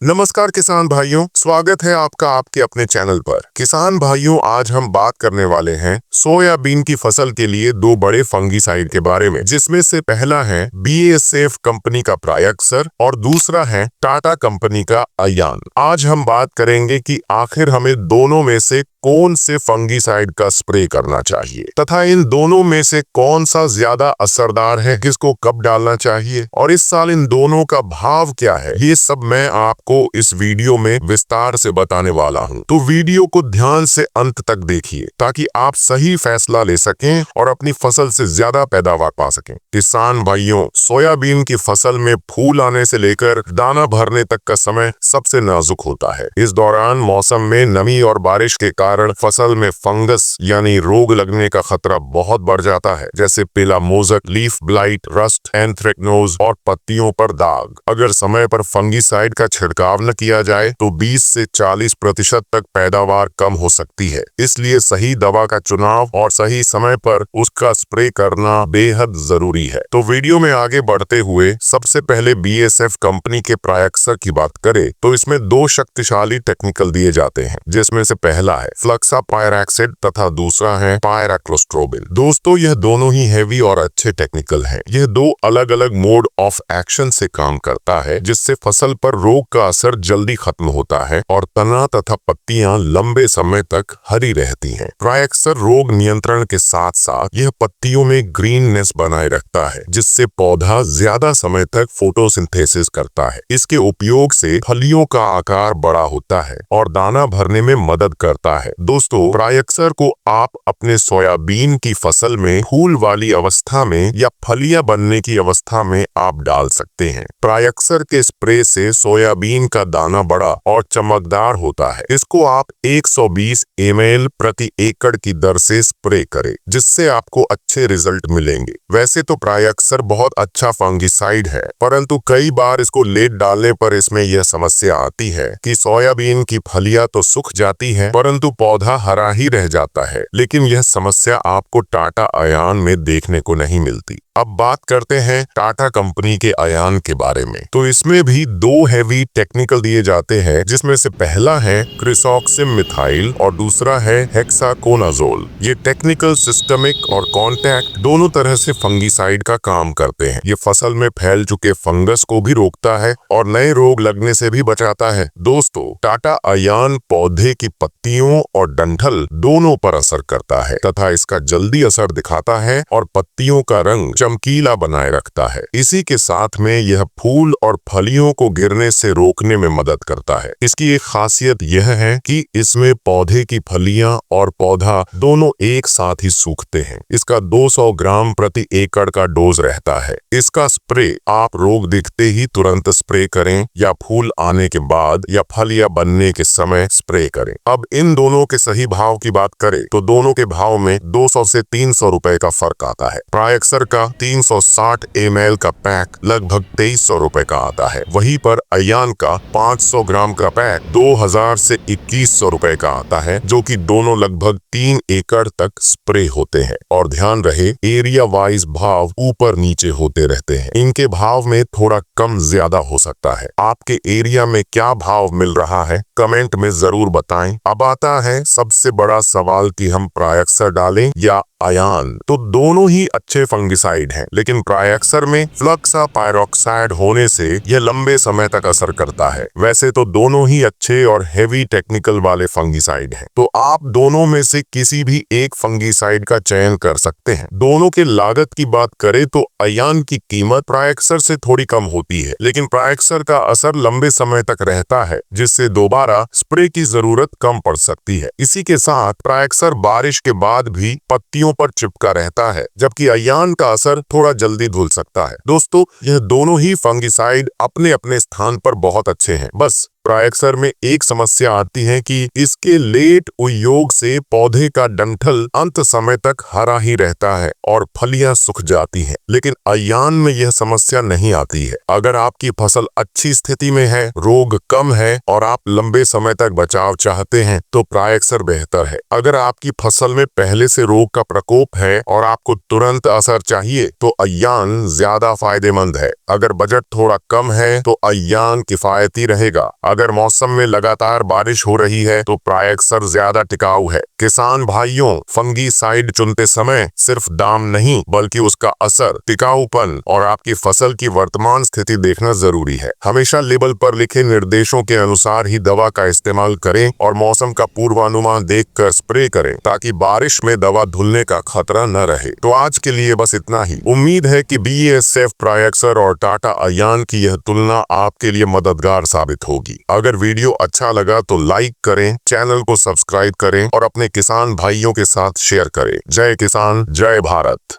नमस्कार किसान भाइयों, स्वागत है आपका आपके अपने चैनल पर। किसान भाइयों, आज हम बात करने वाले हैं सोयाबीन की फसल के लिए दो बड़े फंगीसाइड के बारे में, जिसमें से पहला है BASF कंपनी का प्रायक्सर और दूसरा है टाटा कंपनी का अयान। आज हम बात करेंगे कि आखिर हमें दोनों में से कौन से फंगीसाइड का स्प्रे करना चाहिए तथा इन दोनों में से कौन सा ज्यादा असरदार है, किसको कब डालना चाहिए और इस साल इन दोनों का भाव क्या है, ये सब मैं आपको इस वीडियो में विस्तार से बताने वाला हूं। तो वीडियो को ध्यान से अंत तक देखिए ताकि आप सही फैसला ले सकें और अपनी फसल से ज्यादा पैदावार पा सकें। किसान भाइयों, सोयाबीन की फसल में फूल आने से लेकर दाना भरने तक का समय सबसे नाजुक होता है। इस दौरान मौसम में नमी और बारिश के कारण फसल में फंगस यानी रोग लगने का खतरा बहुत बढ़ जाता है, जैसे पीला मोजक, लीफ ब्लाइट, रस्ट, एंथ्रेक्नोज और पत्तियों पर दाग। अगर समय पर फंगीसाइड का छिड़काव न किया जाए तो 20 से 40% तक पैदावार कम हो सकती है। इसलिए सही दवा का चुनाव और सही समय पर उसका स्प्रे करना बेहद जरूरी है। तो वीडियो में आगे बढ़ते हुए सबसे पहले BASF कंपनी के प्रायक्सर की बात करें तो इसमें दो शक्तिशाली टेक्निकल दिए जाते हैं, जिसमें से पहला है फ्लक्सापायरैक्सिड तथा दूसरा है पायराक्लोस्ट्रोबिन। दोस्तों, यह दोनों ही हैवी और अच्छे टेक्निकल हैं। यह दो अलग अलग मोड ऑफ एक्शन से काम करता है, जिससे फसल पर रोग का असर जल्दी खत्म होता है और तना तथा पत्तियां लंबे समय तक हरी रहती हैं। प्रायक्सर रोग नियंत्रण के साथ साथ यह पत्तियों में ग्रीननेस बनाए रखता है, जिससे पौधा ज्यादा समय तक फोटोसिंथेसिस करता है। इसके उपयोग से फलियों का आकार बड़ा होता है और दाना भरने में मदद करता है। दोस्तों, प्रायक्सर को आप अपने सोयाबीन की फसल में फूल वाली अवस्था में या फलियां बनने की अवस्था में आप डाल सकते हैं। प्रायक्सर के स्प्रे से सोयाबीन का दाना बड़ा और चमकदार होता है। इसको आप 120 ml प्रति एकड़ की दर से स्प्रे करें, जिससे आपको अच्छे रिजल्ट मिलेंगे। वैसे तो प्रायक्सर बहुत अच्छा फंगीसाइड है, परंतु कई बार इसको लेट डालने पर इसमें यह समस्या आती है कि सोयाबीन की फलियां तो सूख जाती है परंतु पौधा हरा ही रह जाता है। लेकिन यह समस्या आपको टाटा अयान में देखने को नहीं मिलती। अब बात करते हैं टाटा कंपनी के अयान के बारे में। तो इसमें भी दो हैवी टेक्निकल दिए जाते हैं, जिसमें से पहला है क्रिसॉक्सिम मिथाइल और दूसरा है हेक्साकोनाजोल। ये टेक्निकल सिस्टमिक और कॉन्टैक्ट दोनों तरह से फंगीसाइड का काम करते हैं। ये फसल में फैल चुके फंगस को भी रोकता है और नए रोग लगने से भी बचाता है। दोस्तों, टाटा अयान पौधे की पत्तियों और डंठल दोनों पर असर करता है तथा इसका जल्दी असर दिखाता है और पत्तियों का रंग चमकीला बनाए रखता है। इसी के साथ में यह फूल और फलियों को गिरने से रोकने में मदद करता है। इसकी एक खासियत यह है कि इसमें पौधे की फलियां और पौधा दोनों एक साथ ही सूखते हैं। इसका 200 ग्राम प्रति एकड़ का डोज रहता है। इसका स्प्रे आप रोग दिखते ही तुरंत स्प्रे करें या फूल आने के बाद या फलियां बनने के समय स्प्रे करें। अब इन दोनों के सही भाव की बात करें तो दोनों के भाव में 200 से 300 रुपए का फर्क आता है। प्रायक्सर का 360 ml का पैक लगभग 2300 रुपए का आता है। वहीं पर अयान का 500 ग्राम का पैक 2000 से 2100 रुपए का आता है, जो कि दोनों लगभग 3 एकड़ तक स्प्रे होते हैं। और ध्यान रहे, एरिया वाइज भाव ऊपर नीचे होते रहते हैं। इनके भाव में थोड़ा कम ज्यादा हो सकता है। आपके एरिया में क्या भाव मिल रहा है कमेंट में जरूर बताएं। अब आता है सबसे बड़ा सवाल कि हम प्रायक्सर डालें या अयान। तो दोनों ही अच्छे फंगिसाइड हैं, लेकिन प्रायक्सर में फ्लक्सापायरॉक्साइड होने से यह लंबे समय तक असर करता है। वैसे तो दोनों ही अच्छे और हेवी टेक्निकल वाले फंगिसाइड हैं, तो आप दोनों में से किसी भी एक फंगिसाइड का चयन कर सकते हैं। दोनों के लागत की बात करें तो अयान की कीमत प्रायक्सर से थोड़ी कम होती है, लेकिन प्रायक्सर का असर लंबे समय तक रहता है, जिससे दोबारा स्प्रे की जरूरत कम पड़ सकती है। इसी के साथ प्रायक्सर बारिश के बाद भी पत्तियों पर चिपका रहता है, जबकि अयान का असर थोड़ा जल्दी धुल सकता है। दोस्तों, यह दोनों ही फंगिसाइड अपने अपने स्थान पर बहुत अच्छे हैं। बस प्रायक्सर में एक समस्या आती है कि इसके लेट उपयोग से पौधे का डंठल अंत समय तक हरा ही रहता है और फलियां सूख जाती हैं। लेकिन अयान में यह समस्या नहीं आती है। अगर आपकी फसल अच्छी स्थिति में है, रोग कम है और आप लंबे समय तक बचाव चाहते हैं तो प्रायक्सर बेहतर है। अगर आपकी फसल में पहले से रोग का प्रकोप है और आपको तुरंत असर चाहिए तो अय्यान ज्यादा फायदेमंद है। अगर बजट थोड़ा कम है तो अय्यान किफायती रहेगा। अगर मौसम में लगातार बारिश हो रही है तो प्रायक्सर ज्यादा टिकाऊ है। किसान भाइयों, फंगीसाइड चुनते समय सिर्फ दाम नहीं बल्कि उसका असर, टिकाऊपन और आपकी फसल की वर्तमान स्थिति देखना जरूरी है। हमेशा लेबल पर लिखे निर्देशों के अनुसार ही दवा का इस्तेमाल करें और मौसम का पूर्वानुमान देखकर स्प्रे करें ताकि बारिश में दवा धुलने का खतरा न रहे। तो आज के लिए बस इतना ही। उम्मीद है कि BASF, प्रायक्सर और टाटा अय्यान की यह तुलना आपके लिए मददगार साबित होगी। अगर वीडियो अच्छा लगा तो लाइक करें, चैनल को सब्सक्राइब करें और अपने किसान भाइयों के साथ शेयर करें। जय किसान, जय भारत।